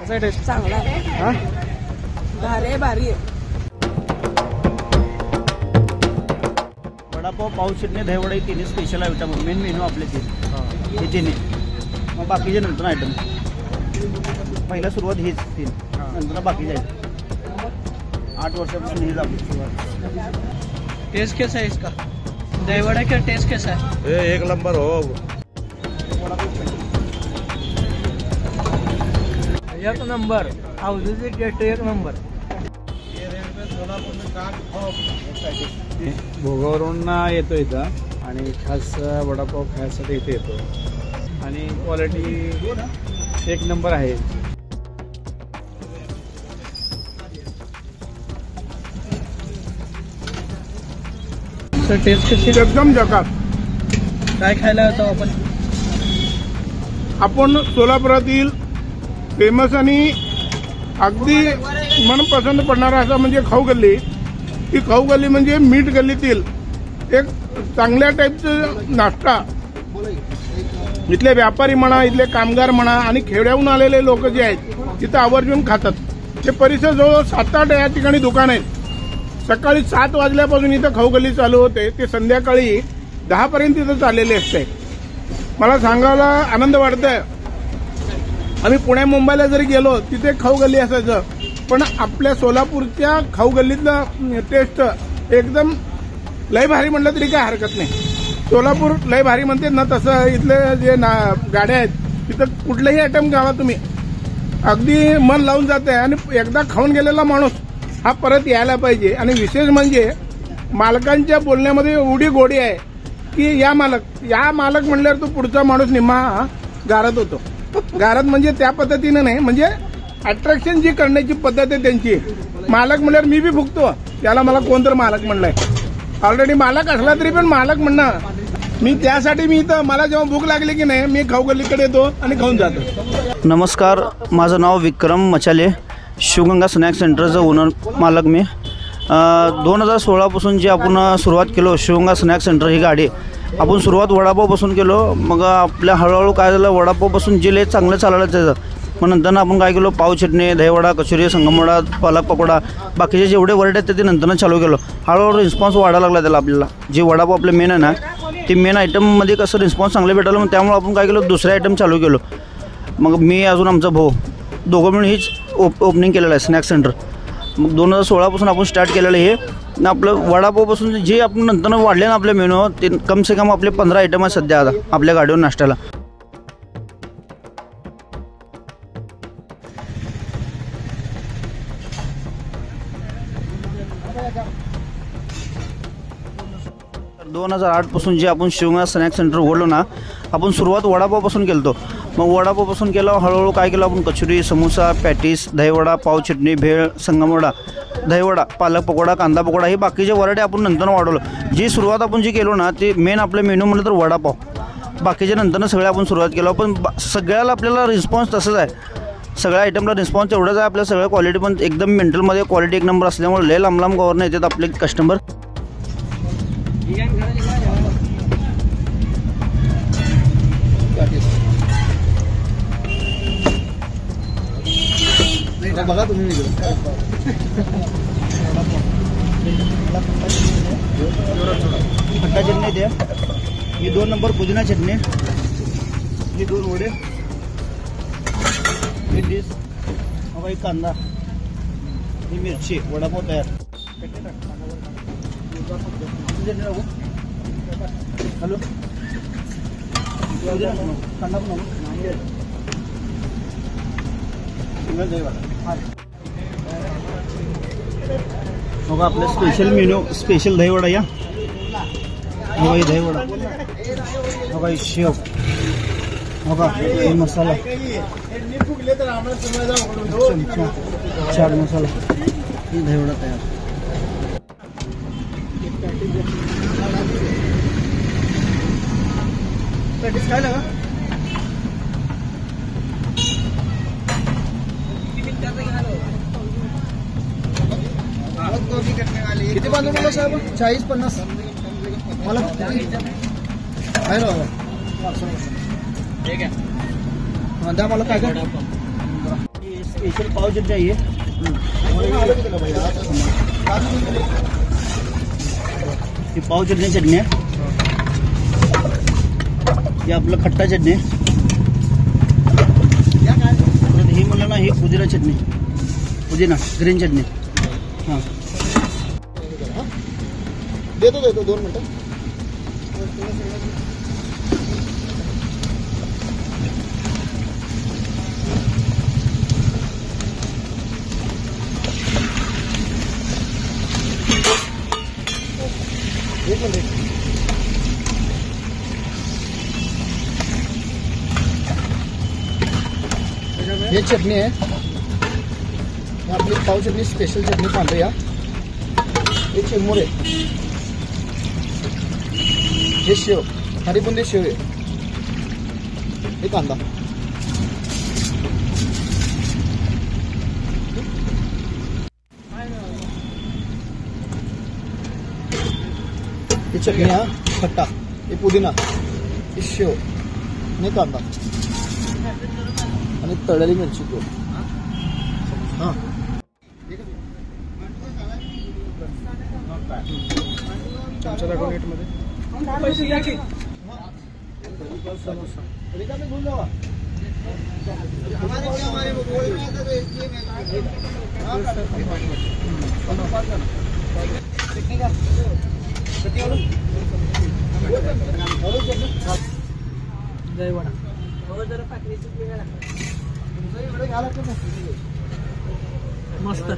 कसा टेस्ट? चांगला आहे. हा भारी आहे. वडापाव, पाव चटणी, दहीवडा हे तिन्ही स्पेशल आयटम मेन मेनू आपले हे तिन्ही. मग बाकीचे नंतर आयटम. पहिला सुरुवात हेच तीन, नंतर बाकीचे आहेत. 8 वर्षापासून हेच आपली सुरुवात. टेस्ट कैसा है इसका? दहीवड़ा का टेस्ट कैसा है? एक नंबर हो. एक नंबर. आवडीची टेस्ट एक नंबर. भोगावरून येतो इथं आणि खास वडापाव खायसाठी इथे येतो आणि क्वालिटी एक नंबर आहे. सर टेस्ट कशी? एकदम जकात. काय खायला होतो आपण सोलापुरातील फेमस आणि अगदी मनपसंत पडणारा असा म्हणजे खाऊ गल्ली. ती खाऊ गल्ली म्हणजे मीठ गल्लीतील एक चांगल्या टाईपचं नाश्ता. इथले व्यापारी म्हणा, इथले कामगार म्हणा आणि खेड्याहून आलेले लोक जे आहेत तिथं आवर्जून खातात. ते परिसर जवळ 7-8 या ठिकाणी दुकान आहेत. सकाळी 7 वाजल्यापासून इथं खाऊ गल्ली चालू होते ते संध्याकाळी 10 पर्यंत इथं चाललेले असते. मला सांगायला आनंद वाटतोय. आम्ही पुणे मुंबईला जरी गेलो तिथे खाऊ गल्ली असायचं, पण आपल्या सोलापूरच्या खाऊ गल्लीतलं टेस्ट एकदम लय भारी म्हटलं तरी काय हरकत नाही. सोलापूर लय भारी म्हणते ना तसं इथले जे गाड्या आहेत तिथं कुठलंही आयटम घ्यावा तुम्ही अगदी मन लावून जाते आणि एकदा खाऊन गेलेला माणूस हा परत यायला पाहिजे. आणि विशेष म्हणजे मालकांच्या बोलण्यामध्ये एवढी गोडी आहे की या मालक म्हणल्यावर तो पुढचा माणूस निम्मा गारत होतो. गारत म्हणजे त्या पद्धतीनं नाही, म्हणजे अट्रॅक्शन जी करण्याची पद्धत आहे त्यांची. मालक म्हणल्यावर मी बी फुगतो, त्याला मला कोणतरी मालक म्हणलाय. ऑलरेडी मालक असला तरी पण मालक म्हणणं मी त्यासाठी मी इथं मला जेव्हा भूक लागली की नाही मी खाऊ गल्लीकडे येतो आणि खाऊन जातो. नमस्कार, माझं नाव विक्रम मचाले, शिवगंगा स्नॅक सेंटरचं ओनर मालक मी. 2016 जे आपण सुरुवात केलो शिवगंगा स्नॅक सेंटर ही गाडी आपण सुरुवात वडापावपासून केलो. मग आपल्या हळूहळू काय झालं, वडापावपासून जे लय चांगलं चाललं त्याचं. मग नंतर आपण काय केलो, पाव चटणी, दहीवडा, कचोरी, संगमवडा, पालक पकोडा, बाकीचे जेवढे वर्ड आहेत ते नंतर चालू केलो. हळूहळू रिस्पॉन्स वाढायला लागला त्याला. आपल्याला जे वडापाव आपले मेन आहे ना ते मेन आयटममध्ये कसं रिस्पॉन्स चांगलं भेटायला, मग त्यामुळे आपण काय केलो दुसरे आयटम चालू केलो. मग मी अजून आमचा भाऊ दोघं मिळून हीच ओपनिंग केलेलं आहे स्नॅक सेंटर. मग 2016 आपण स्टार्ट केलेलं हे. आपलं वडापावपासून जे आपण नंतर वाढले ना आपल्या मेनू ते कम से कम आपले 15 आयटम आहेत सध्या आता आपल्या गाडीवर नाश्त्याला. तर 2008 पासून जे आपण शिवगंगा स्नॅक सेंटर उघडलो ना आपण सुरुवात वडापावपासून केलतो. मग वडापावपासून केलं, हळूहळू काय केलं आपण कचोरी, समोसा, पॅटीस, दहीवडा, पाव चटणी, भेळ, संगमवडा, दहीवडा, पालक पकोडा, कांदा पकोडा हे बाकीचे वरायटी आपण नंतर वाढवलं. जी सुरुवात आपण जी केलो ना ते मेन आपल्या मेनू म्हणलं तर वडापाव. बाकीच्या नंतर सगळे आपण सुरुवात केलो. पण सगळ्याला आपल्याला रिस्पॉन्स तसंच आहे. सगळ्या आयटमला रिस्पॉन्स एवढंच आहे. आपल्या सगळ्या क्वालिटी पण एकदम मेंटलमध्ये क्वालिटी एक नंबर असल्यामुळे लय लांब लांब कवर येतात आपले कस्टमर. बघा तुम्ही खट्टा चटणी द्या. ही 2 नंबर पुदिना चटणी, ही 2 वडे, ही डिश, हवा एक कांदा, ही मिरची, वडापाव तयार. हॅलो कांदा पण मग आपलं स्पेशल मेन्यू स्पेशल दहीवडा या. हवा दहीवडा, हवा शेव, हवा हे मसाला, चाट मसाला, दहीवडा तयार. पॅटीस काय लगा किती बांधून मला साहेब? 40-50 मला आहे ना बाबा. ठीक आहे द्या मला काय काय स्पेशल पाव चटणी आहे ही पाव चटणी आहे हे आपलं खट्टा चटणी आहे परत ही म्हणलं ना ही पुदिना चटणी पुदिना ग्रीन चटणी हां देतो 2 मिनिटं हे चटणी आहे आपली पाव चटणी स्पेशल चटणी पांढरी या हे चिरमुरे हे शेव हरिबुंदी शेव आहे हे कांदा हे चटणी हा खट्टा हे पुदिना हे शेव आणि कांदा आणि तळलेली मिरची हां चमचा दाखव नीटमध्ये पैसे घ्या की दहीवडा मस्त